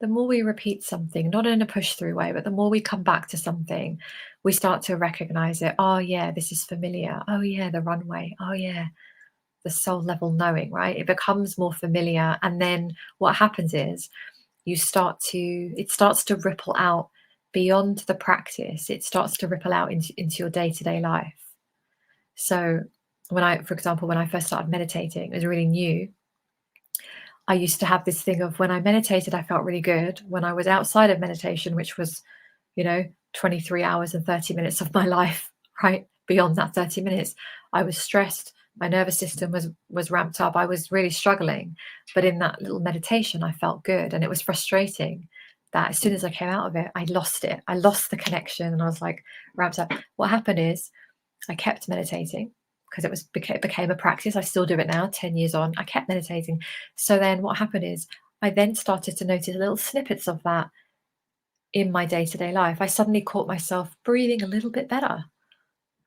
the more we repeat something, not in a push through way, but the more we come back to something, we start to recognize it. Oh, yeah, this is familiar. Oh, yeah, the runway. Oh, yeah, the soul level knowing, right? It becomes more familiar. And then what happens is it starts to ripple out beyond the practice. It starts to ripple out into your day-to-day life. So for example, when I first started meditating, it was really new. I used to have this thing of when I meditated, I felt really good. When I was outside of meditation, which was, 23 hours and 30 minutes of my life, right? Beyond that 30 minutes, I was stressed. My nervous system was ramped up. I was really struggling. But in that little meditation, I felt good. And it was frustrating that as soon as I came out of it, I lost it. I lost the connection and I was like ramped up. What happened is I kept meditating because it became a practice. I still do it now, 10 years on. I kept meditating. So then what happened is I then started to notice little snippets of that in my day-to-day life. I suddenly caught myself breathing a little bit better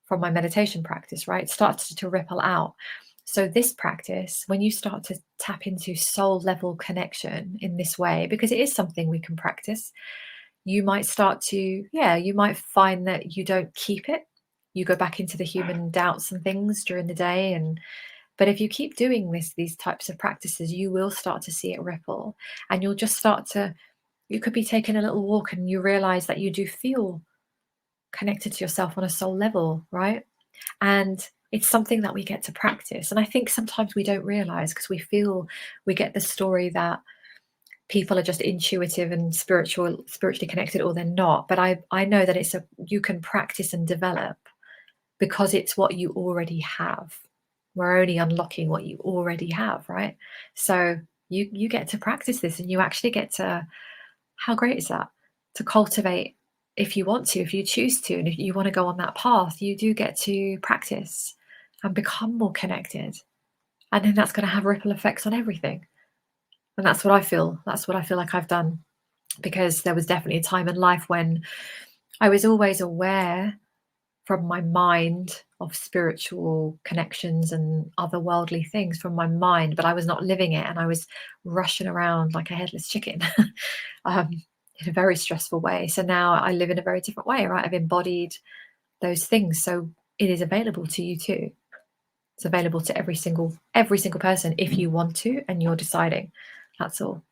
from my meditation practice, right? It started to ripple out. So this practice, when you start to tap into soul level connection in this way, because it is something we can practice, you might you might find that you don't keep it. You go back into the human doubts and things during the day. But if you keep doing these types of practices, you will start to see it ripple, and you could be taking a little walk and you realize that you do feel connected to yourself on a soul level, right? And it's something that we get to practice. And I think sometimes we don't realize because we get the story that people are just intuitive and spiritually connected, or they're not. But I know that you can practice and develop because it's what you already have. We're only unlocking what you already have, right? So you get to practice this, and you actually get to, how great is that? To cultivate, if you want to, if you choose to, and if you want to go on that path, you do get to practice and become more connected. And then that's going to have ripple effects on everything. And that's what I feel. That's what I feel like I've done. Because there was definitely a time in life when I was always aware from my mind of spiritual connections and otherworldly things from my mind, but I was not living it, and I was rushing around like a headless chicken in a very stressful way. So now I live in a very different way, right? I've embodied those things. So it is available to you too. It's available to every single person if you want to, and you're deciding. That's all.